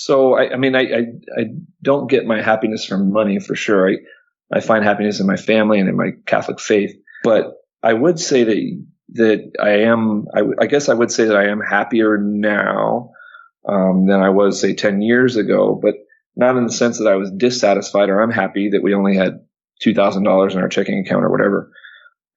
So, I mean, I don't get my happiness from money for sure. I find happiness in my family and in my Catholic faith. But I would say that I guess I would say that I am happier now than I was, say, 10 years ago, but not in the sense that I was dissatisfied or unhappy that we only had $2,000 in our checking account or whatever.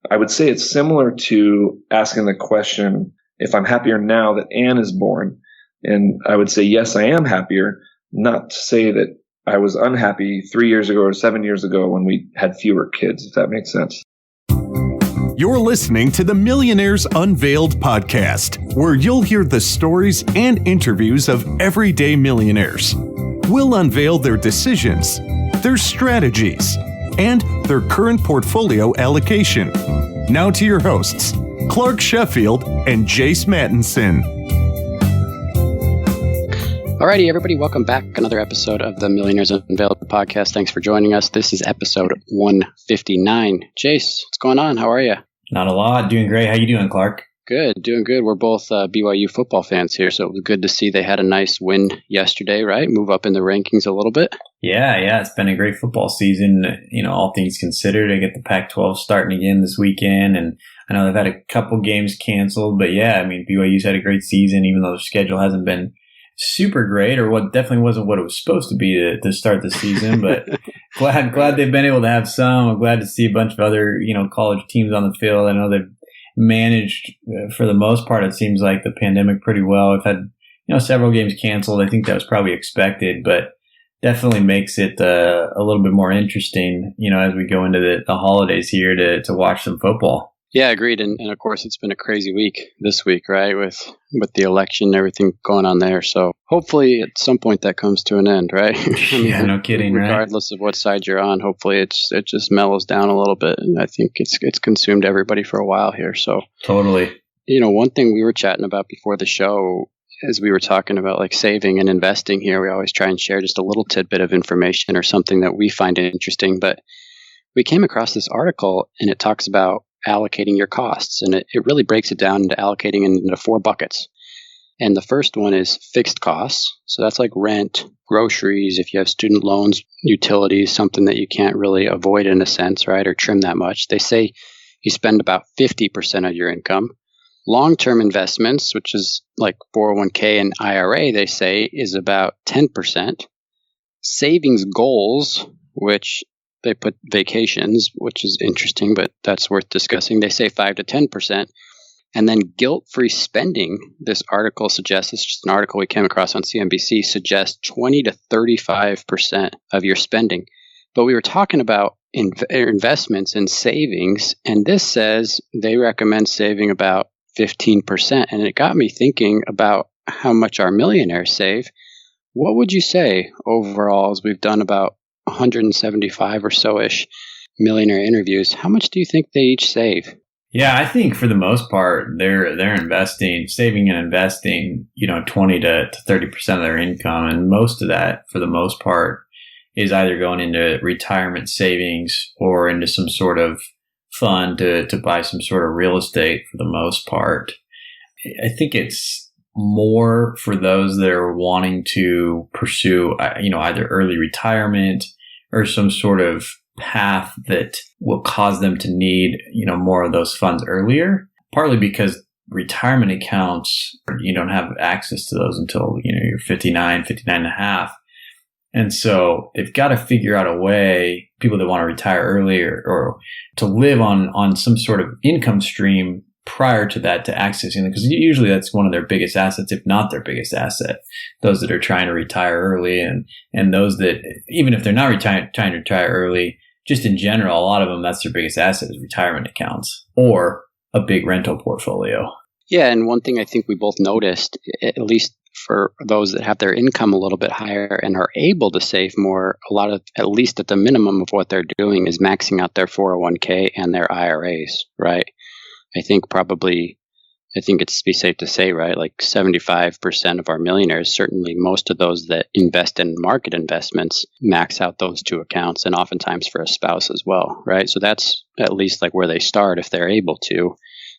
I would say it's similar to asking the question, if I'm happier now that Anne is born. And I would say, yes, I am happier, not to say that I was unhappy 3 years ago or 7 years ago when we had fewer kids, if that makes sense. You're listening to the Millionaires Unveiled podcast, where you'll hear the stories and interviews of everyday millionaires. We'll unveil their decisions, their strategies, and their current portfolio allocation. Now to your hosts, Clark Sheffield and Jace Mattinson. Alrighty, everybody, welcome back. Another episode of the Millionaires Unveiled podcast. Thanks for joining us. This is episode 159. Jace, what's going on? How are you? Not a lot. Doing great. How you doing, Clark? Good. Doing good. We're both BYU football fans here, so it was good to see they had a nice win yesterday, right? Move up in the rankings a little bit. Yeah. It's been a great football season. All things considered. I get the Pac-12 starting again this weekend, and I know they've had a couple games canceled, but BYU's had a great season, even though their schedule hasn't been super great, or what definitely wasn't what it was supposed to be to start the season. But glad they've been able to have some. I'm glad to see a bunch of other college teams on the field. I know they've managed for the most part, it seems like, the pandemic pretty well. We've had several games canceled. I think that was probably expected, but definitely makes it a little bit more interesting as we go into the holidays here to watch some football. Yeah, agreed. And of course, it's been a crazy week this week, right? With the election and everything going on there. So hopefully at some point that comes to an end, right? Yeah, no kidding, regardless of what side you're on, hopefully it just mellows down a little bit. And I think it's consumed everybody for a while here. So totally. One thing we were chatting about before the show, as we were talking about like saving and investing here, we always try and share just a little tidbit of information or something that we find interesting. But we came across this article and it talks about allocating your costs, and it really breaks it down into allocating into 4 buckets. And the first one is fixed costs. So that's like rent, groceries, if you have student loans, utilities, something that you can't really avoid in a sense, right, or trim that much. They say you spend about 50% of your income. Long-term investments, which is like 401k and IRA, they say is about 10%. Savings goals, which they put vacations, which is interesting, but that's worth discussing. They say 5 to 10%. And then guilt-free spending, this article suggests, it's just an article we came across on CNBC, suggests 20 to 35% of your spending. But we were talking about investments and savings, and this says they recommend saving about 15%. And it got me thinking about how much our millionaires save. What would you say overall, as we've done about 175 or so-ish millionaire interviews, how much do you think they each save? Yeah, I think for the most part, they're saving and investing, 20 to 30% of their income. And most of that, for the most part, is either going into retirement savings or into some sort of fund to buy some sort of real estate for the most part. I think it's more for those that are wanting to pursue, either early retirement or some sort of path that will cause them to need, more of those funds earlier, partly because retirement accounts, you don't have access to those until, you're 59 and a half. And so they've got to figure out a way, people that want to retire earlier or to live on some sort of income stream prior to that, to accessing it, because usually that's one of their biggest assets, if not their biggest asset. Those that are trying to retire early, and those that, even if they're not trying to retire early, just in general, a lot of them, that's their biggest asset is retirement accounts or a big rental portfolio. Yeah, and one thing I think we both noticed, at least for those that have their income a little bit higher and are able to save more, at least at the minimum of what they're doing is maxing out their 401k and their IRAs, right? I think it's be safe to say, right, like 75% of our millionaires, certainly most of those that invest in market investments, max out those 2 accounts, and oftentimes for a spouse as well, right? So that's at least like where they start if they're able to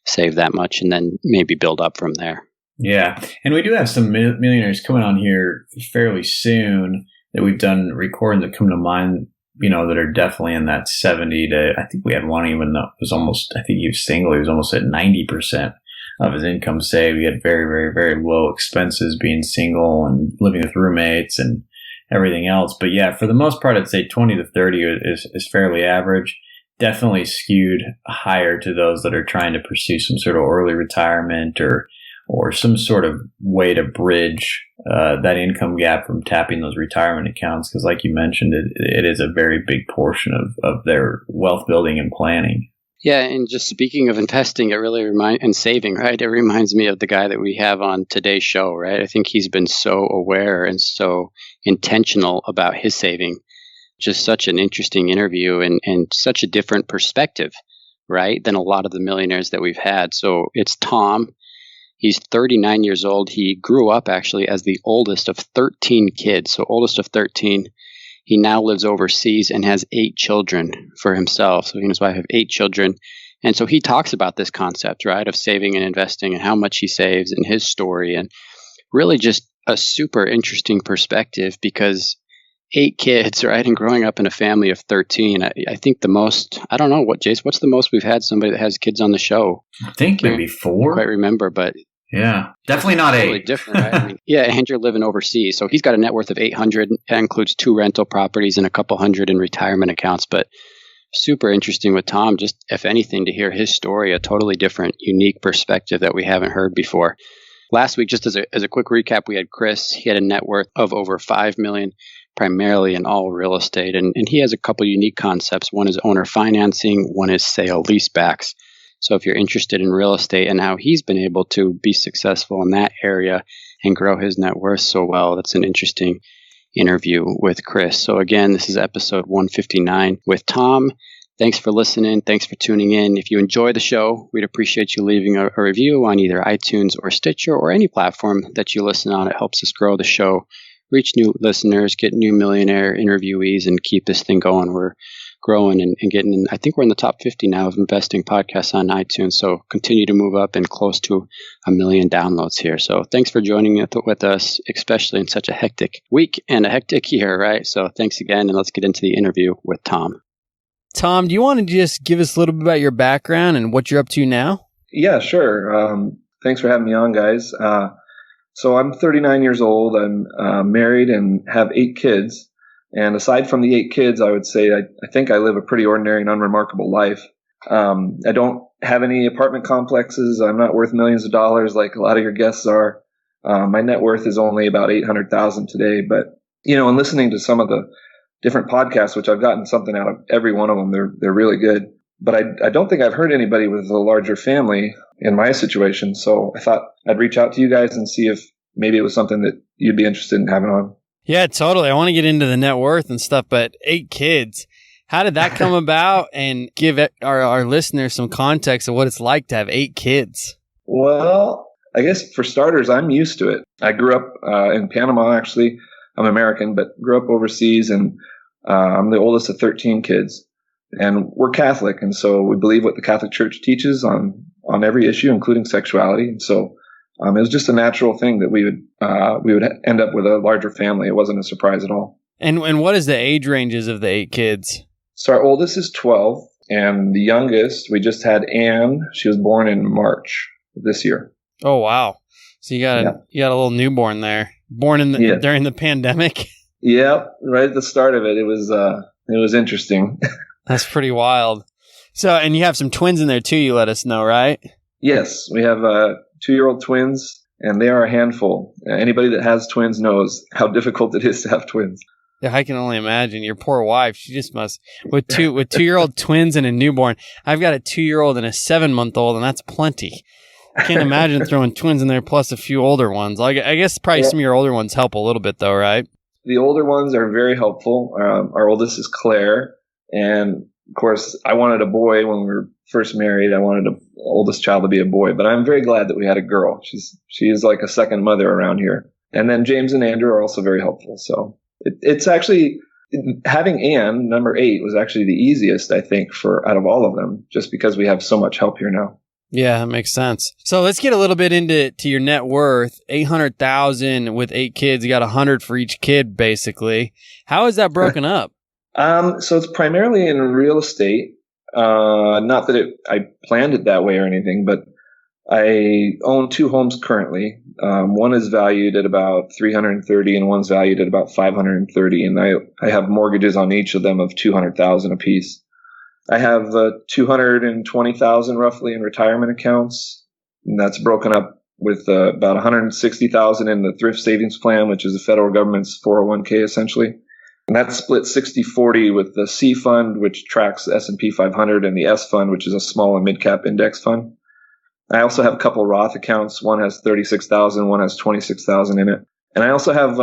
save that much and then maybe build up from there. Yeah. And we do have some millionaires coming on here fairly soon that we've done recording that come to mind, that are definitely in that 70 to, I think we had one even that was almost, I think he was single. He was almost at 90% of his income saved. He had very, very, very low expenses being single and living with roommates and everything else. But yeah, for the most part, I'd say 20 to 30 is fairly average. Definitely skewed higher to those that are trying to pursue some sort of early retirement or some sort of way to bridge that income gap from tapping those retirement accounts. Because like you mentioned, it is a very big portion of their wealth building and planning. Yeah, and just speaking of investing, it really and saving, right? It reminds me of the guy that we have on today's show, right? I think he's been so aware and so intentional about his saving. Just such an interesting interview and such a different perspective, right, than a lot of the millionaires that we've had. So it's Tom. He's 39 years old. He grew up actually as the oldest of 13 kids. So oldest of 13. He now lives overseas and has 8 children for himself. So he and his wife have 8 children. And so he talks about this concept, right, of saving and investing and how much he saves and his story. And really just a super interesting perspective because 8 kids, right, and growing up in a family of 13, I think the most, I don't know, Jace, what's the most we've had somebody that has kids on the show? I think maybe 4. I quite remember, but yeah, definitely not 8. Totally different, right? I mean, yeah, Andrew living overseas. So he's got a net worth of 800. That includes 2 rental properties and a couple hundred in retirement accounts. But super interesting with Tom, just if anything, to hear his story, a totally different, unique perspective that we haven't heard before. Last week, just as a quick recap, we had Chris. He had a net worth of over $5 million, primarily in all real estate. And he has a couple unique concepts. One is owner financing. One is sale leasebacks. So if you're interested in real estate and how he's been able to be successful in that area and grow his net worth so well, that's an interesting interview with Chris. So again, this is episode 159 with Tom. Thanks for listening. Thanks for tuning in. If you enjoy the show, we'd appreciate you leaving a review on either iTunes or Stitcher or any platform that you listen on. It helps us grow the show, reach new listeners, get new millionaire interviewees, and keep this thing going. We're growing and getting in. I think we're in the top 50 now of investing podcasts on iTunes. So continue to move up and close to 1 million downloads here. So thanks for joining with us, especially in such a hectic week and a hectic year, right? So thanks again. And let's get into the interview with Tom. Tom, do you want to just give us a little bit about your background and what you're up to now? Yeah, sure. Thanks for having me on, guys. So I'm 39 years old. I'm married and have 8 kids. And aside from the 8 kids, I would say I think I live a pretty ordinary and unremarkable life. I don't have any apartment complexes. I'm not worth millions of dollars like a lot of your guests are. My net worth is only about $800,000 today. But, in listening to some of the different podcasts, which I've gotten something out of every one of them, they're really good. But I don't think I've heard anybody with a larger family in my situation. So I thought I'd reach out to you guys and see if maybe it was something that you'd be interested in having on. Yeah, totally. I want to get into the net worth and stuff, but 8 kids, how did that come about? And give our listeners some context of what it's like to have 8 kids. Well, I guess for starters, I'm used to it. I grew up in Panama, actually. I'm American, but grew up overseas, and I'm the oldest of 13 kids. And we're Catholic, and so we believe what the Catholic Church teaches on every issue, including sexuality. And so it was just a natural thing that we would end up with a larger family. It wasn't a surprise at all. And what is the age ranges of the 8 kids? So our oldest is 12, and the youngest, we just had Anne. She was born in March of this year. Oh, wow. So you got a little newborn there, born in during the pandemic. Yeah, right at the start of it. It was interesting. That's pretty wild. So, and you have some twins in there too, you let us know, right? Yes, we have 2-year-old twins, and they are a handful. Anybody that has twins knows how difficult it is to have twins. Yeah, I can only imagine. Your poor wife, she just must, with 2-year-old twins and a newborn. I've got a 2-year-old and a 7-month-old, and that's plenty. I can't imagine throwing twins in there plus a few older ones. I guess probably some of your older ones help a little bit though, right? The older ones are very helpful. Our oldest is Claire, and of course, I wanted a boy when we were first married. I wanted the oldest child to be a boy, but I'm very glad that we had a girl. She is like a second mother around here. And then James and Andrew are also very helpful. So it's actually, having Anne, number 8, was actually the easiest, I think, out of all of them, just because we have so much help here now. Yeah, that makes sense. So let's get a little bit into your net worth. 800,000 with 8 kids. You got 100 for each kid, basically. How is that broken up? So it's primarily in real estate. Not that I planned it that way or anything, but I own 2 homes currently. One is valued at about 330 and one's valued at about 530. And I have mortgages on each of them of 200,000 apiece. I have 220,000 roughly in retirement accounts, and that's broken up with about 160,000 in the thrift savings plan, which is the federal government's 401k essentially. And that's split 60-40 with the C fund, which tracks the S&P 500, and the S fund, which is a small and mid-cap index fund. I also have a couple Roth accounts. One has 36,000, one has 26,000 in it. And I also have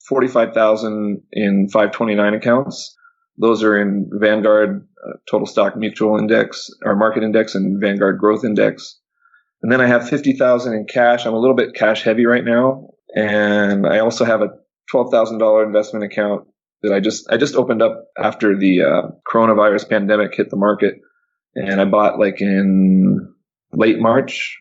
45,000 in 529 accounts. Those are in Vanguard Total Stock Mutual Index, or Market Index, and Vanguard Growth Index. And then I have 50,000 in cash. I'm a little bit cash heavy right now. And I also have a $12,000 investment account that I just opened up after the coronavirus pandemic hit the market. And I bought like in late March,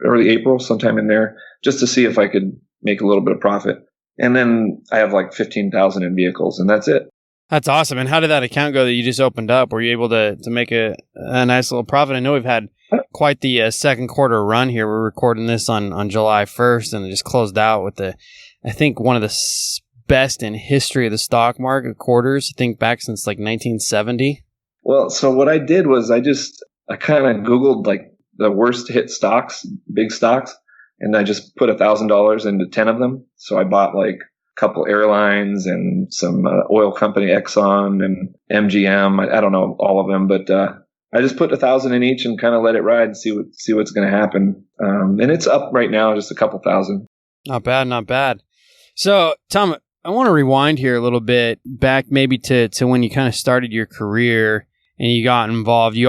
early April, sometime in there, just to see if I could make a little bit of profit. And then I have like 15,000 in vehicles, and that's it. That's awesome. And how did that account go that you just opened up? Were you able to make a nice little profit? I know we've had quite the second quarter run here. We're recording this on July 1st, and it just closed out with I think one of the best in history of the stock market quarters, I think back since like 1970. Well, so what I did was I kind of Googled like the worst hit stocks, big stocks, and I just put $1,000 into 10 of them. So I bought like couple airlines and some oil company, Exxon and MGM. I don't know all of them, but I just put 1,000 in each and kind of let it ride and see what's going to happen. And it's up right now, just a couple thousand. Not bad, not bad. So, Tom, I want to rewind here a little bit back maybe to when you kind of started your career and you got involved. You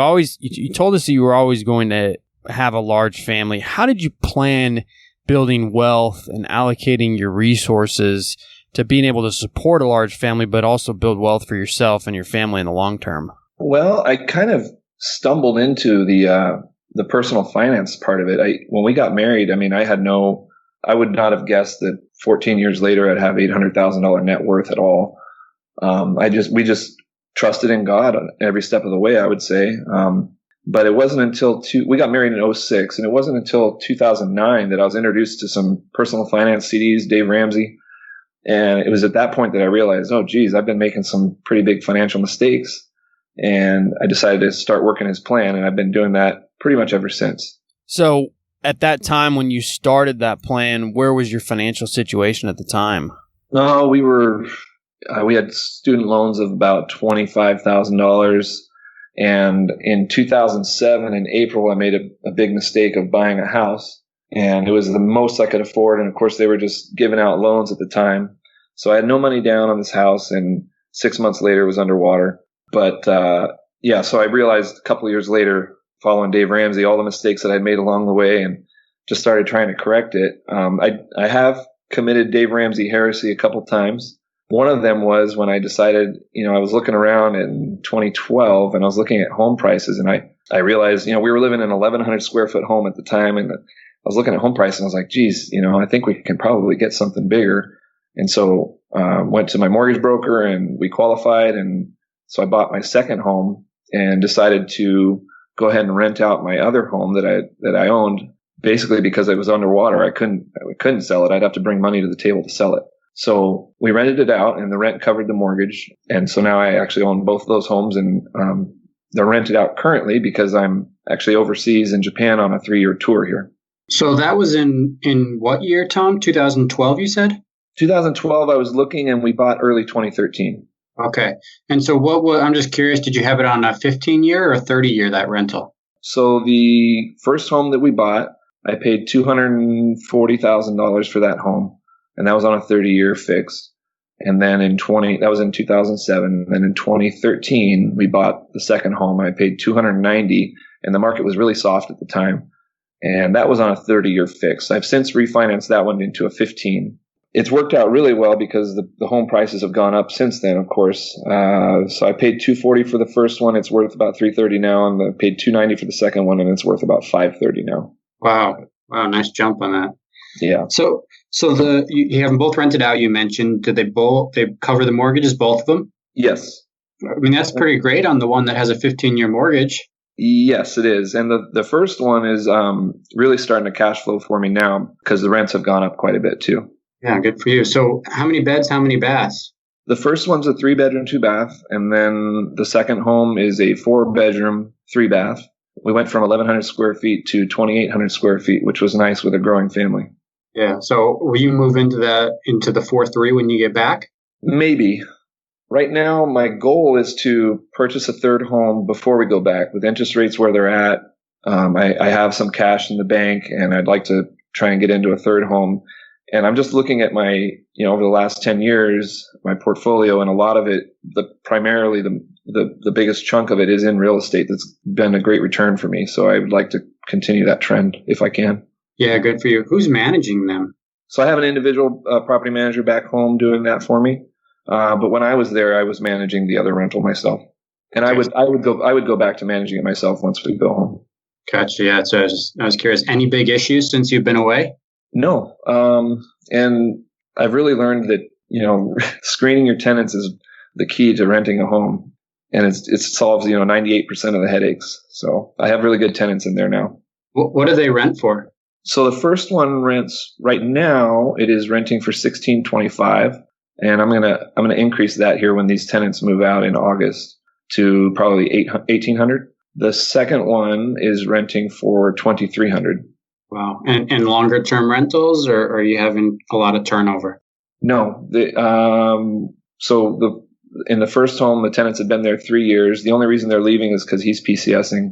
told us that you were always going to have a large family. How did you plan building wealth and allocating your resources to being able to support a large family, but also build wealth for yourself and your family in the long term? Well, I kind of stumbled into the personal finance part of it. When we got married, I mean, I would not have guessed that 14 years later I'd have $800,000 net worth at all. We just trusted in God on every step of the way, I would say. But it wasn't until we got married in 2006, and it wasn't until 2009 that I was introduced to some personal finance CDs, Dave Ramsey. And it was at that point that I realized, oh, geez, I've been making some pretty big financial mistakes. And I decided to start working his plan, and I've been doing that pretty much ever since. So at that time when you started that plan, where was your financial situation at the time? No, we had student loans of about $25,000. And in 2007, in April, I made a big mistake of buying a house, and it was the most I could afford. And of course, they were just giving out loans at the time. So I had no money down on this house, and 6 months later it was underwater. But so I realized a couple of years later, following Dave Ramsey, all the mistakes that I'd made along the way, and just started trying to correct it. I have committed Dave Ramsey heresy a couple times. One of them was when I decided, I was looking around in 2012 and I was looking at home prices, and I realized, we were living in an 1,100 square foot home at the time, and I was looking at home prices and I was like, geez, I think we can probably get something bigger. And so went to my mortgage broker and we qualified. And so I bought my second home and decided to go ahead and rent out my other home that I owned, basically because it was underwater. I couldn't sell it. I'd have to bring money to the table to sell it. So we rented it out, and the rent covered the mortgage. And so now I actually own both of those homes, and they're rented out currently because I'm actually overseas in Japan on a 3-year tour here. So that was in what year, Tom? 2012, you said? 2012, I was looking, and we bought early 2013. Okay. And so I'm just curious, did you have it on a 15-year or a 30-year, that rental? So the first home that we bought, I paid $240,000 for that home. And that was on a 30-year fix. And then that was in 2007. And in 2013, we bought the second home. I paid $290,000, and the market was really soft at the time. And that was on a 30-year fix. I've since refinanced that one into a 15. it's worked out really well because the home prices have gone up since then, of course. So I paid $240 for the first one. It's worth about $330 now, and I paid $290 for the second one, and it's worth about $530 now. Wow. Nice jump on that. Yeah. So you have them both rented out. You mentioned, did they cover the mortgages, both of them? Yes. I mean, that's pretty great on the one that has a 15-year mortgage. Yes, it is. And the first one is really starting to cash flow for me now because the rents have gone up quite a bit too. Yeah, good for you. So how many beds, how many baths? The first one's a 3-bedroom, 2-bath. And then the second home is a 4-bedroom, 3-bath. We went from 1,100 square feet to 2,800 square feet, which was nice with a growing family. Yeah. So will you move into the 4-3 when you get back? Maybe. Right now, my goal is to purchase a third home before we go back. With interest rates where they're at, I have some cash in the bank, and I'd like to try and get into a third home. And I'm just looking at my, over the last 10 years, my portfolio, and a lot of it, primarily the biggest chunk of it is in real estate. That's been a great return for me. So I would like to continue that trend if I can. Yeah, good for you. Who's managing them? So I have an individual property manager back home doing that for me. But when I was there, I was managing the other rental myself, and I would go back to managing it myself once we go home. Gotcha. Yeah. So I was curious. Any big issues since you've been away? No. And I've really learned that screening your tenants is the key to renting a home, and it solves 98% of the headaches. So I have really good tenants in there now. What do they rent for? So the first one rents right now. It is renting for $1,625. And I'm gonna increase that here when these tenants move out in August to probably $1,800. The second one is renting for $2,300. Wow. And longer term rentals, or are you having a lot of turnover? No. In the first home, the tenants had been there 3 years. The only reason they're leaving is because he's PCSing.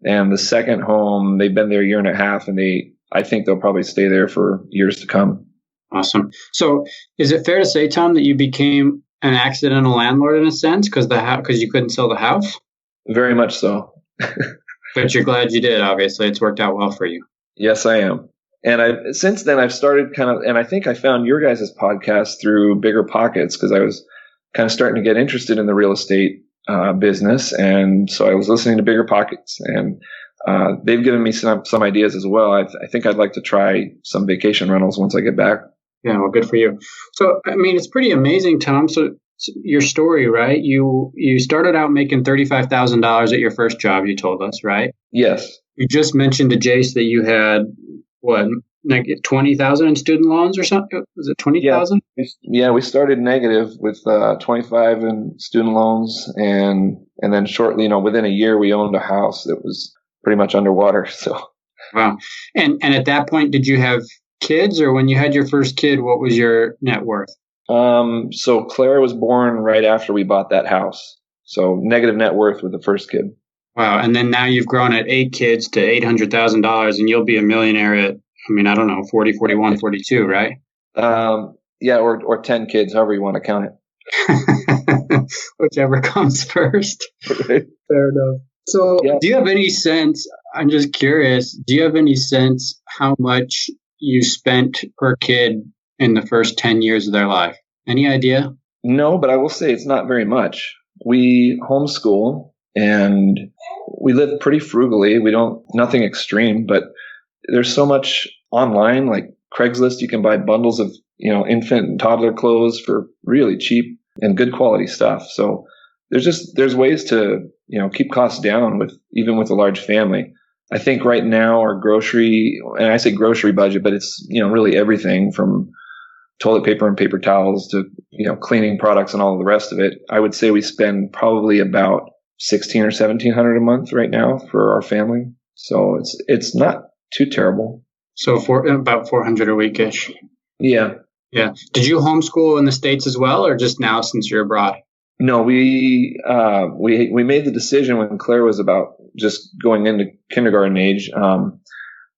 And the second home, they've been there a year and a half, and I think they'll probably stay there for years to come. Awesome. So is it fair to say, Tom, that you became an accidental landlord in a sense because you couldn't sell the house? Very much so. But you're glad you did, obviously. It's worked out well for you. Yes, I am. And since then I've started and I think I found your guys' podcast through Bigger Pockets because I was kind of starting to get interested in the real estate business. And so I was listening to Bigger Pockets, and they've given me some ideas as well. I think I'd like to try some vacation rentals once I get back. Yeah, well, good for you. So, I mean, it's pretty amazing, Tom. So your story, right? You started out making $35,000 at your first job, you told us, right? Yes. You just mentioned to Jace that you had, like $20,000 in student loans or something? Was it $20,000? Yeah, we started negative with $25,000 in student loans, and then shortly, within a year, we owned a house that was pretty much underwater. So, wow. And at that point, did you have kids, or when you had your first kid, what was your net worth? So Clara was born right after we bought that house. So negative net worth with the first kid. Wow. And then now you've grown at 8 kids to $800,000, and you'll be a millionaire at, I don't know, 40, 41, 42, right? Yeah, or 10 kids, however you want to count it. Whichever comes first. Right. Fair enough. So Do you have any sense, I'm just curious, do you have any sense how much you spent per kid in the first 10 years of their life? Any idea? No, but I will say it's not very much. We homeschool and we live pretty frugally. Nothing extreme, but there's so much online, like Craigslist. You can buy bundles of, infant and toddler clothes for really cheap and good quality stuff. So there's ways to, keep costs down even with a large family. I think right now our grocery, and I say grocery budget, but it's, really everything from toilet paper and paper towels to, cleaning products and all of the rest of it. I would say we spend probably about $1,600 or $1,700 a month right now for our family. So it's not too terrible. So for about $400 a weekish. Yeah. Yeah. Did you homeschool in the States as well, or just now since you're abroad? No, we made the decision when Claire was about just going into kindergarten age.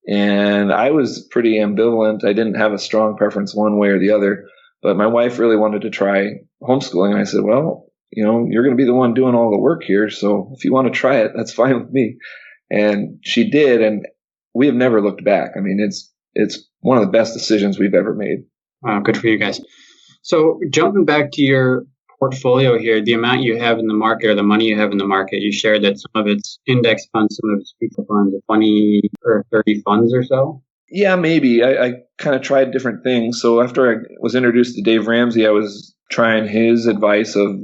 And I was pretty ambivalent. I didn't have a strong preference one way or the other, but my wife really wanted to try homeschooling. And I said, well, you're going to be the one doing all the work here. So if you want to try it, that's fine with me. And she did. And we have never looked back. I mean, it's one of the best decisions we've ever made. Good for you guys. So jumping back to your portfolio here, the amount you have in the market or the money you have in the market, you shared that some of it's index funds, some of it's mutual funds, 20 or 30 funds or so. Yeah, maybe. I kind of tried different things. So after I was introduced to Dave Ramsey, I was trying his advice of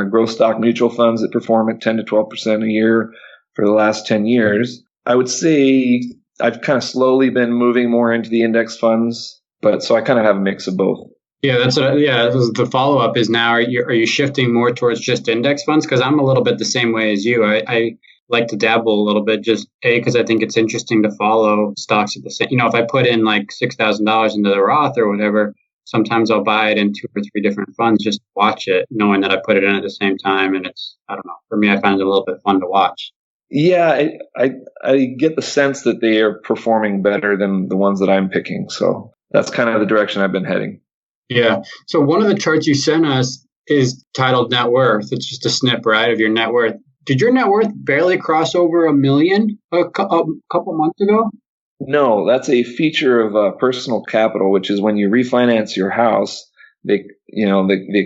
growth stock mutual funds that perform at 10 to 12% a year for the last 10 years. I would say I've kind of slowly been moving more into the index funds, but so I kind of have a mix of both. Yeah, this is the follow up is now, are you shifting more towards just index funds? Because I'm a little bit the same way as you. I like to dabble a little bit, just because I think it's interesting to follow stocks at the same. If I put in like $6,000 into the Roth or whatever, sometimes I'll buy it in 2 or 3 different funds just to watch it, knowing that I put it in at the same time. And it's, I don't know, for me, I find it a little bit fun to watch. Yeah, I get the sense that they are performing better than the ones that I'm picking. So that's kind of the direction I've been heading. Yeah. So one of the charts you sent us is titled net worth. It's just a snip, right, of your net worth. Did your net worth barely cross over $1 million a couple months ago? No, that's a feature of personal capital, which is when you refinance your house, the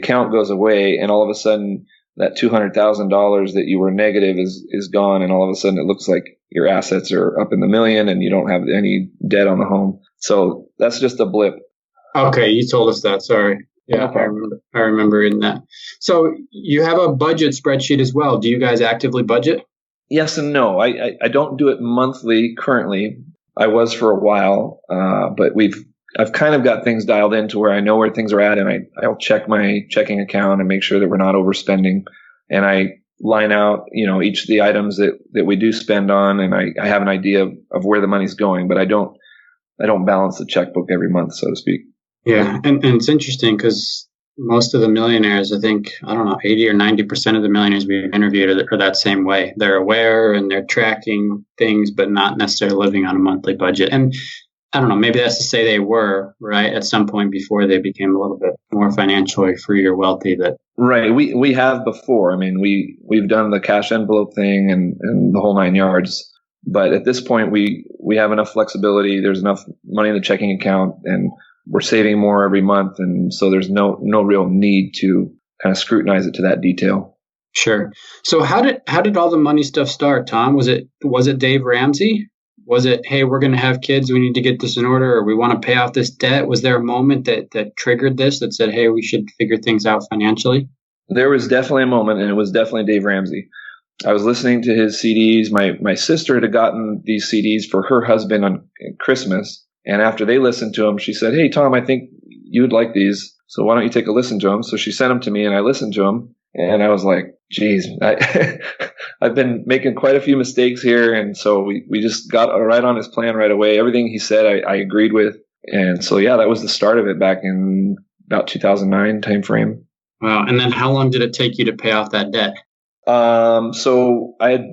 account goes away, and all of a sudden that $200,000 that you were negative is gone, and all of a sudden it looks like your assets are up in the million, and you don't have any debt on the home. So that's just a blip. Okay, you told us that. Sorry. Yeah, I remember reading that. So you have a budget spreadsheet as well. Do you guys actively budget? Yes and no. I don't do it monthly currently. I was for a while, but I've kind of got things dialed in to where I know where things are at, and I'll check my checking account and make sure that we're not overspending. And I line out, each of the items that we do spend on, and I have an idea of where the money's going, but I don't balance the checkbook every month, so to speak. Yeah, and it's interesting because most of the millionaires, I think, 80 or 90% of the millionaires we've interviewed are that same way. They're aware and they're tracking things, but not necessarily living on a monthly budget. And I don't know, maybe that's to say they were, right, at some point before they became a little bit more financially free or wealthy. Right. We have before. I mean, we've done the cash envelope thing and the whole 9 yards. But at this point, we have enough flexibility. There's enough money in the checking account, and we're saving more every month, and so there's no real need to kind of scrutinize it to that detail. Sure. So how did all the money stuff start, Tom? Was it Dave Ramsey? Was it, hey, we're going to have kids, we need to get this in order, or we want to pay off this debt? Was there a moment that triggered this, that said, hey, we should figure things out financially? There was definitely a moment, and it was definitely Dave Ramsey. I was listening to his CDs. My sister had gotten these CDs for her husband on Christmas. And after they listened to them, she said, hey, Tom, I think you would like these. So why don't you take a listen to them? So she sent them to me, and I listened to them. And I was like, geez, I've been making quite a few mistakes here. And so we just got right on his plan right away. Everything he said, I agreed with. And so, yeah, that was the start of it back in about 2009 timeframe. Wow. And then how long did it take you to pay off that debt? So I had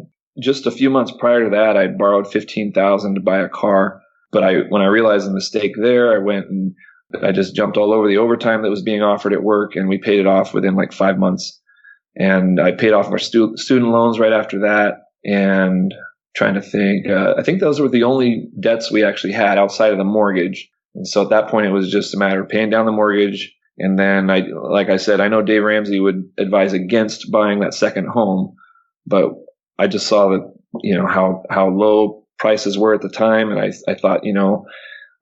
just a few months prior to that, I borrowed $15,000 to buy a car. But when I realized the mistake there, I went and I just jumped all over the overtime that was being offered at work, and we paid it off within like 5 months. And I paid off our student loans right after that. And trying to think, I think those were the only debts we actually had outside of the mortgage. And so at that point, it was just a matter of paying down the mortgage. And then, like I said, I know Dave Ramsey would advise against buying that second home, but I just saw that, how low prices were at the time. And I thought,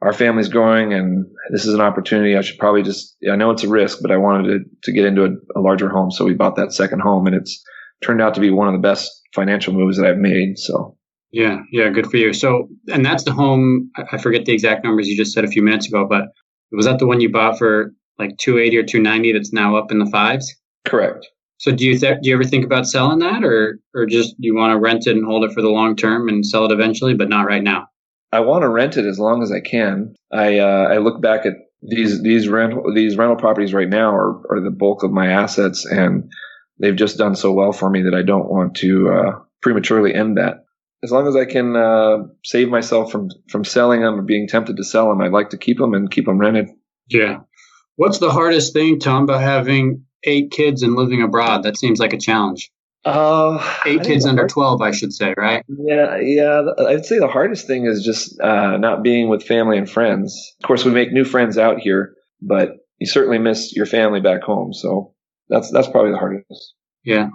our family's growing and this is an opportunity. I should probably I know it's a risk, but I wanted to get into a larger home. So we bought that second home, and it's turned out to be one of the best financial moves that I've made. So. Yeah. Good for you. So, and that's the home, I forget the exact numbers you just said a few minutes ago, but was that the one you bought for like $280 or $290 that's now up in the fives? Correct. So do you ever think about selling that, or just you want to rent it and hold it for the long term and sell it eventually, but not right now? I want to rent it as long as I can. I look back at these rental properties right now are the bulk of my assets, and they've just done so well for me that I don't want to prematurely end that. As long as I can save myself from selling them or being tempted to sell them, I'd like to keep them and keep them rented. Yeah. What's the hardest thing, Tom, about having 8 kids and living abroad? That seems like a challenge. 8 kids under 12, I should say, right? Yeah. I'd say the hardest thing is just not being with family and friends. Of course, we make new friends out here, but you certainly miss your family back home. So that's probably the hardest. Yeah.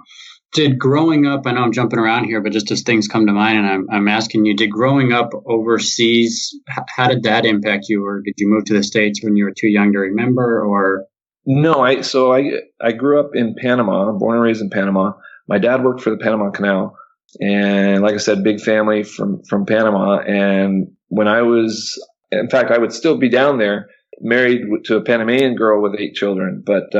Did growing up, I know I'm jumping around here, but just as things come to mind, and I'm asking you, did growing up overseas, how did that impact you? Or did you move to the States when you were too young to remember? Or No, I grew up in Panama, born and raised in Panama. My dad worked for the Panama Canal. And like I said, big family from Panama. And when in fact, I would still be down there, married to a Panamanian girl with 8 children. But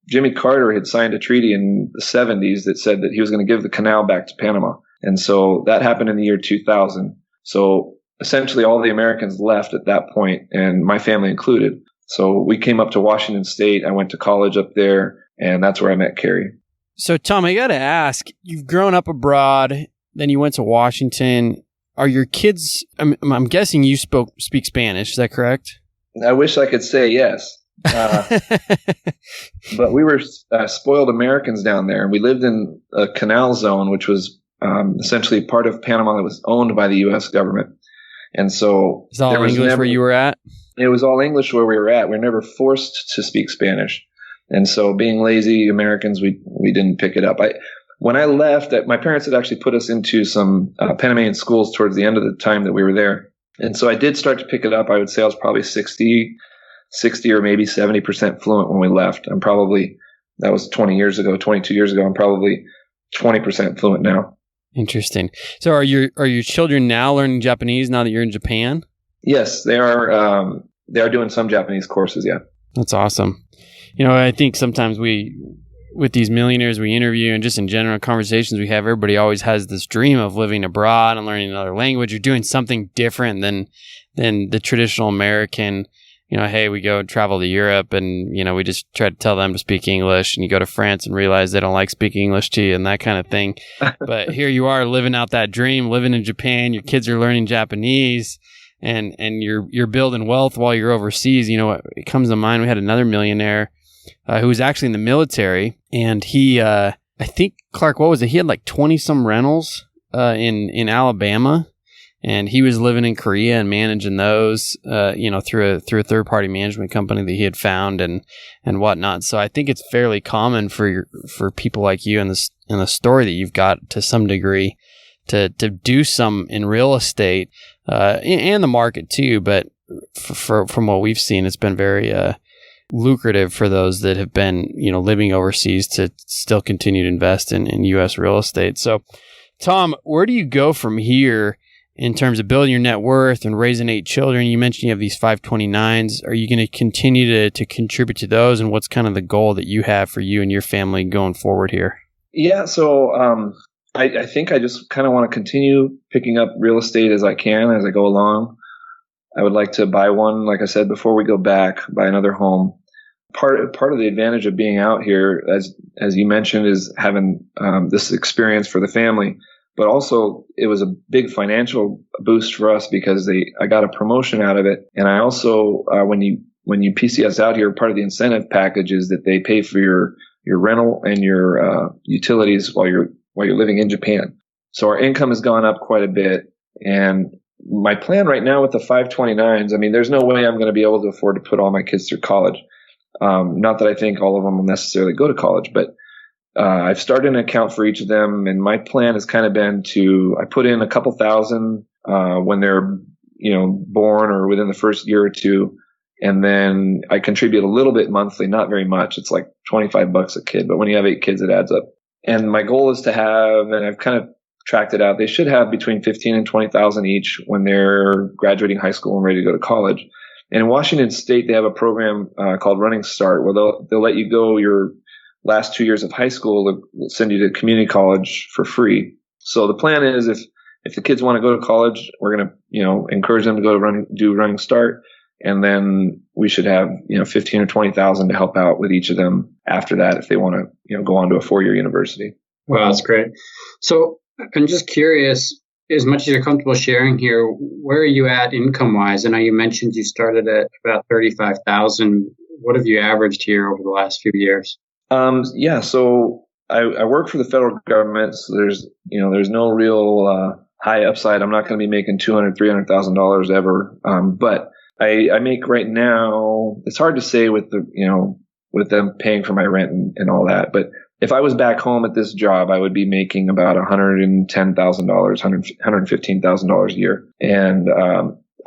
Jimmy Carter had signed a treaty in the 70s that said that he was going to give the canal back to Panama. And so that happened in the year 2000. So essentially all the Americans left at that point, and my family included. So we came up to Washington State. I went to college up there, and that's where I met Carrie. So, Tom, I got to ask, you've grown up abroad, then you went to Washington. Are your kids, I'm guessing you speak Spanish, is that correct? I wish I could say yes. But we were spoiled Americans down there. We lived in a canal zone, which was essentially part of Panama that was owned by the U.S. government. And so is all English where you were at? It was all English where we were at. We were never forced to speak Spanish. And so being lazy Americans, we didn't pick it up. When I left, my parents had actually put us into some Panamanian schools towards the end of the time that we were there. And so I did start to pick it up. I would say I was probably 60 or maybe 70% fluent when we left. That was 22 years ago. I'm probably 20% fluent now. Interesting. So are your children now learning Japanese now that you're in Japan? Yes, they are. They are doing some Japanese courses. Yeah. That's awesome. I think sometimes with these millionaires we interview and just in general conversations we have, everybody always has this dream of living abroad and learning another language or doing something different than the traditional American. Hey, we go travel to Europe and, we just try to tell them to speak English, and you go to France and realize they don't like speaking English to you and that kind of thing. But here you are living out that dream, living in Japan, your kids are learning Japanese and you're building wealth while you're overseas. It comes to mind, we had another millionaire who was actually in the military, and he, I think, Clark, what was it? He had like 20 some rentals in Alabama. And he was living in Korea and managing those, through a third party management company that he had found and whatnot. So I think it's fairly common for people like you in the story that you've got to some degree to do some in real estate and the market too. But from what we've seen, it's been very lucrative for those that have been living overseas to still continue to invest in U.S. real estate. So, Tom, where do you go from here? In terms of building your net worth and raising 8 children? You mentioned you have these 529s. Are you going to continue to contribute to those? And what's kind of the goal that you have for you and your family going forward here? Yeah, so I think I just kind of want to continue picking up real estate as I can, as I go along. I would like to buy one, like I said, before we go back, buy another home. Part of the advantage of being out here, as you mentioned, is having this experience for the family. But also, it was a big financial boost for us because I got a promotion out of it. And I also, when you PCS out here, part of the incentive package is that they pay for your rental and your utilities while you're living in Japan. So our income has gone up quite a bit. And my plan right now with the 529s, there's no way I'm going to be able to afford to put all my kids through college. Not that I think all of them will necessarily go to college, but I've started an account for each of them, and my plan has kind of been I put in a couple thousand when they're born or within the first year or two, and then I contribute a little bit monthly, not very much. It's like $25 a kid, but when you have 8 kids, it adds up. And my goal is to have, and I've kind of tracked it out, they should have between 15 and 20,000 each when they're graduating high school and ready to go to college. And in Washington State, they have a program called Running Start, where they'll let you go your last 2 years of high school, they'll send you to community college for free. So the plan is if the kids want to go to college, we're going to, encourage them to go to do Running Start. And then we should have, 15 or 20,000 to help out with each of them after that if they want to, go on to a 4-year university. Wow, that's great. So I'm just curious, as much as you're comfortable sharing here, where are you at income wise? I know you mentioned you started at about 35,000. What have you averaged here over the last few years? So I work for the federal government, so there's no real high upside. I'm not going to be making $200,000, $300,000 ever. But I make right now, it's hard to say with with them paying for my rent and all that, but if I was back home at this job, I would be making about $110,000, $115,000 a year. And,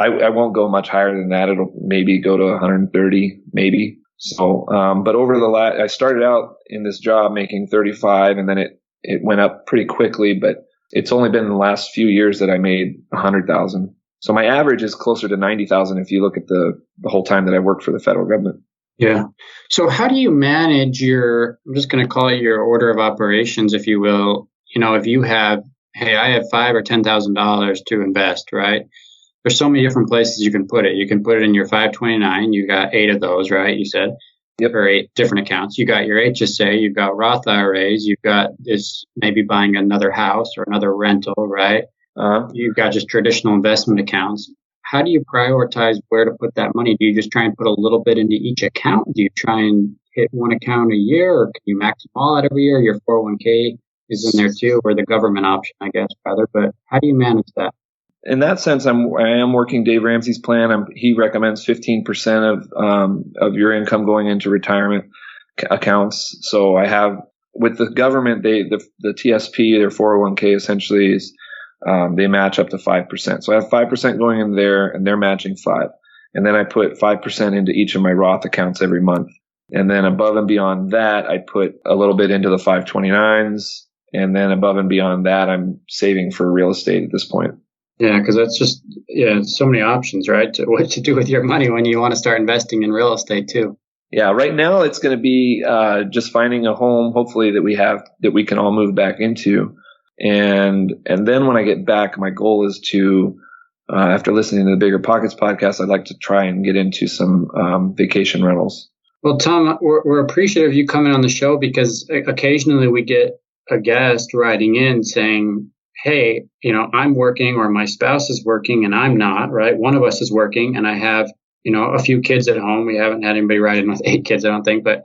I won't go much higher than that. It'll maybe go to 130, maybe. So, but over I started out in this job making 35, and then it went up pretty quickly, but it's only been in the last few years that I made 100,000. So my average is closer to 90,000 if you look at the whole time that I worked for the federal government. Yeah. So how do you manage I'm just going to call it your order of operations, if you will. If you have, hey, I have $5,000 or $10,000 to invest, right? There's so many different places you can put it. You can put it in your 529. You got 8 of those, right? You said, yep, or 8 different accounts. You got your HSA. You've got Roth IRAs. You've got this maybe buying another house or another rental, right? You've got just traditional investment accounts. How do you prioritize where to put that money? Do you just try and put a little bit into each account? Do you try and hit one account a year, or can you max them all out every year? Your 401k is in there too, or the government option, I guess, rather. But how do you manage that? In that sense, I am working Dave Ramsey's plan. He recommends 15% of your income going into retirement accounts. So I have, with the government, the TSP, their 401k essentially is, they match up to 5%. So I have 5% going in there, and they're matching 5%. And then I put 5% into each of my Roth accounts every month. And then above and beyond that, I put a little bit into the 529s. And then above and beyond that, I'm saving for real estate at this point. Yeah, because that's just, so many options, right? What to do with your money when you want to start investing in real estate too. Yeah, right now it's going to be just finding a home, hopefully that we can all move back into. And then when I get back, my goal is to, after listening to the Bigger Pockets podcast, I'd like to try and get into some vacation rentals. Well, Tom, we're appreciative of you coming on the show, because occasionally we get a guest writing in saying, hey, I'm working, or my spouse is working and I'm not, right? One of us is working and I have, a few kids at home. We haven't had anybody write in with 8 kids, I don't think, but,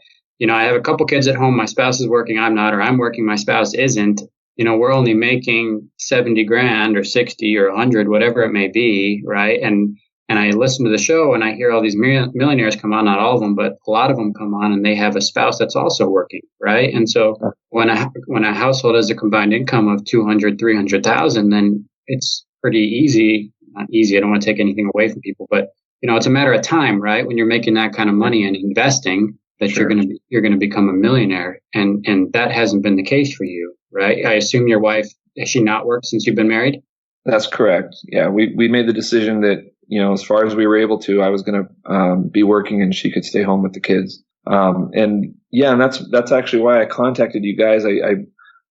I have a couple kids at home. My spouse is working, I'm not, or I'm working, my spouse isn't. We're only making 70 grand or 60 or 100, whatever it may be, right? And I listen to the show and I hear all these millionaires come on, not all of them, but a lot of them come on, and they have a spouse that's also working, right? And so when a household has a combined income of 200, 300,000, then it's pretty easy. Not easy. I don't want to take anything away from people, but it's a matter of time, right? When you're making that kind of money and investing, that sure, you're going to become a millionaire, and that hasn't been the case for you, right? I assume your wife, has she not worked since you've been married? That's correct. Yeah, we made the decision that as far as we were able to, I was going to be working and she could stay home with the kids. And that's actually why I contacted you guys. I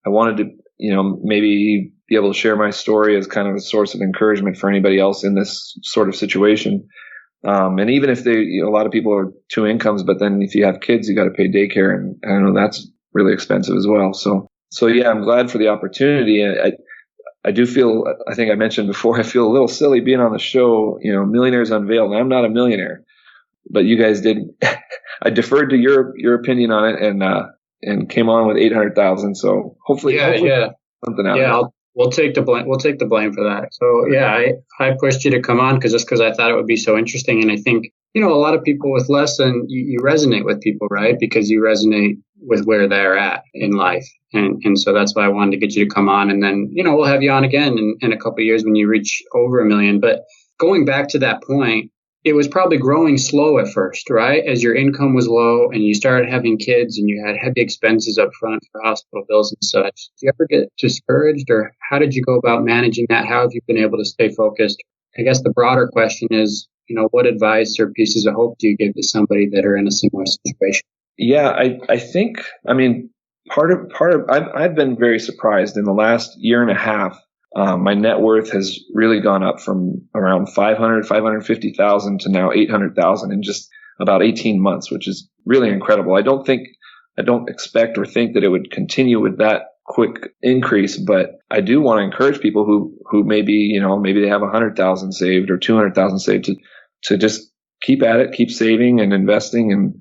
wanted to maybe be able to share my story as kind of a source of encouragement for anybody else in this sort of situation. And even if a lot of people are 2 incomes, but then if you have kids, you got to pay daycare, and I know that's really expensive as well. So yeah, I'm glad for the opportunity. I do feel, I think I mentioned before, I feel a little silly being on the show, Millionaires Unveiled. And I'm not a millionaire, but you guys did. I deferred to your opinion on it and came on with 800,000. So hopefully something out. Yeah, we'll take the blame. We'll take the blame for that. So yeah, I pushed you to come on because I thought it would be so interesting. And I think, a lot of people with less than you resonate with people, right? Because you resonate with where they're at in life. And so that's why I wanted to get you to come on. And then, we'll have you on again in a couple of years when you reach over $1 million. But going back to that point, it was probably growing slow at first, right? As your income was low and you started having kids and you had heavy expenses up front for hospital bills and such. Did you ever get discouraged, or how did you go about managing that? How have you been able to stay focused? I guess the broader question is, what advice or pieces of hope do you give to somebody that are in a similar situation? Yeah, I think, part of, I've been very surprised in the last year and a half. My net worth has really gone up from around 550,000 to now 800,000 in just about 18 months, which is really incredible. I don't expect or think that it would continue with that quick increase, but I do want to encourage people who maybe they have 100,000 saved or 200,000 saved to just keep at it, keep saving and investing and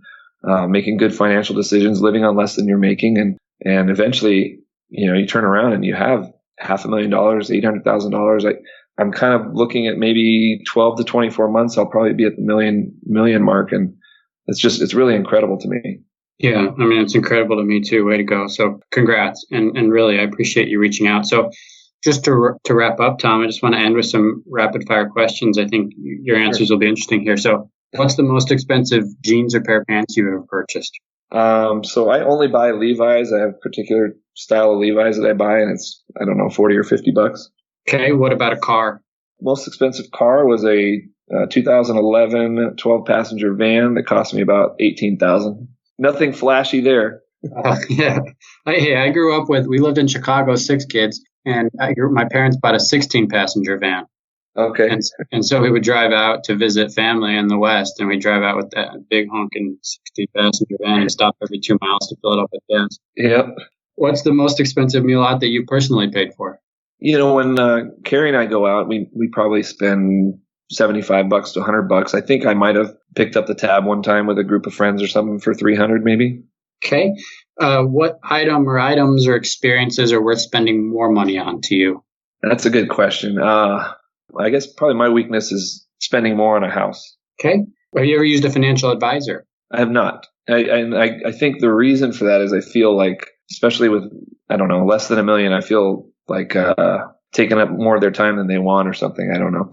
making good financial decisions, living on less than you're making, and eventually, you turn around and you have $500,000, $800,000. I'm kind of looking at maybe 12 to 24 months. I'll probably be at the million mark. And it's really incredible to me. Yeah. I mean, it's incredible to me too. Way to go. So congrats. And really, I appreciate you reaching out. So just to wrap up, Tom, I just want to end with some rapid fire questions. I think your answers will be interesting here. So what's the most expensive jeans or pair of pants you've ever purchased? So I only buy Levi's. I have a particular style of Levi's that I buy, and it's, I don't know, $40 or $50. Okay. What about a car? Most expensive car was a 2011 12-passenger van that cost me about $18,000. Nothing flashy there. Yeah. I grew up we lived in Chicago, 6 kids, and my parents bought a 16-passenger van. Okay. And so we would drive out to visit family in the West, and we'd drive out with that big honking 16-passenger van and stop every 2 miles to fill it up with gas. Yep. What's the most expensive meal out that you personally paid for? When Carrie and I go out, we probably spend $75 to $100. I think I might have picked up the tab one time with a group of friends or something for $300 maybe. Okay. What item or items or experiences are worth spending more money on to you? That's a good question. I guess probably my weakness is spending more on a house. Okay. Have you ever used a financial advisor? I have not. I think the reason for that is I feel like, especially with, I don't know, less than $1 million, I feel like taking up more of their time than they want or something. I don't know.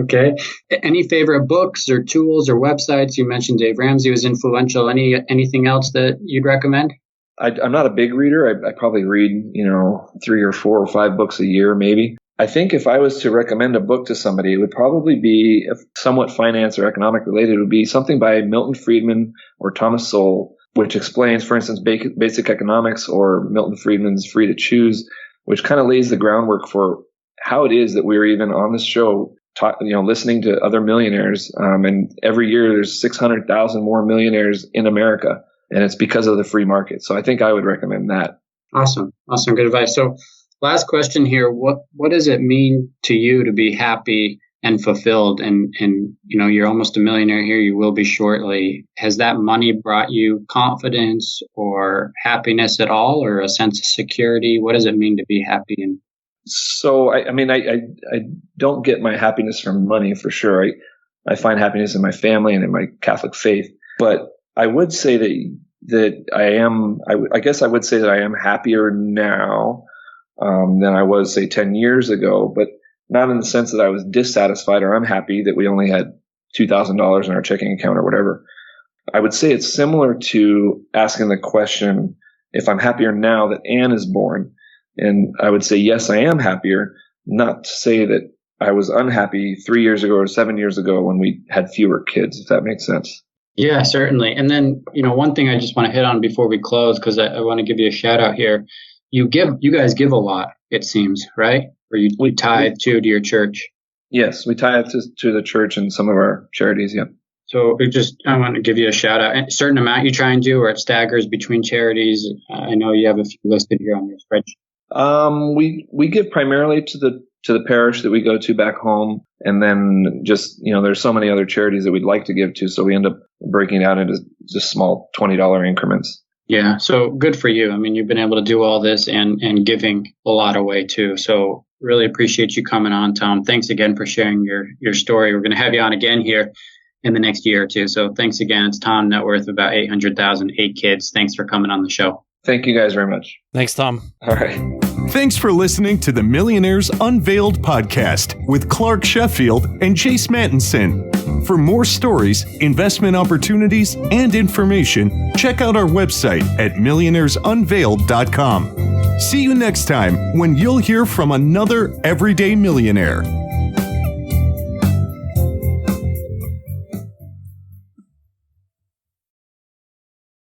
Okay. Any favorite books or tools or websites? You mentioned Dave Ramsey was influential. Anything else that you'd recommend? I'm not a big reader. I probably read, 3 or 4 or 5 books a year, maybe. I think if I was to recommend a book to somebody, it would probably be, if somewhat finance or economic related, it would be something by Milton Friedman or Thomas Sowell, which explains, for instance, basic economics, or Milton Friedman's Free to Choose, which kind of lays the groundwork for how it is that we're even on this show, listening to other millionaires. And every year there's 600,000 more millionaires in America, and it's because of the free market. So I think I would recommend that. Awesome. Good advice. So last question here. What does it mean to you to be happy and fulfilled? And you're almost a millionaire here. You will be shortly. Has that money brought you confidence or happiness at all, or a sense of security? What does it mean to be happy? And so, I don't get my happiness from money for sure. I find happiness in my family and in my Catholic faith. But I would say that I guess I would say that I am happier now than I was, say, 10 years ago, but not in the sense that I was dissatisfied or unhappy that we only had $2,000 in our checking account or whatever. I would say it's similar to asking the question, if I'm happier now that Anne is born. And I would say, yes, I am happier, not to say that I was unhappy 3 years ago or 7 years ago when we had fewer kids, if that makes sense. Yeah, certainly. And then, one thing I just want to hit on before we close, because I want to give you a shout out here. You guys give a lot, it seems, right? Or you tithe to your church? Yes, we tithe to the church and some of our charities, yeah. So I want to give you a shout out. A certain amount you try and do, or it staggers between charities? I know you have a few listed here on your spreadsheet. We give primarily to the parish that we go to back home, and then just there's so many other charities that we'd like to give to, so we end up breaking it out into just small $20 increments. Yeah, so good for you. I mean, you've been able to do all this and giving a lot away too. So really appreciate you coming on, Tom. Thanks again for sharing your story. We're going to have you on again here in the next year or two. So thanks again. It's Tom, net worth about 800,000, 8 kids. Thanks for coming on the show. Thank you guys very much. Thanks, Tom. All right. Thanks for listening to the Millionaires Unveiled podcast with Clark Sheffield and Chase Mattinson. For more stories, investment opportunities, and information, check out our website at millionairesunveiled.com. See you next time when you'll hear from another everyday millionaire.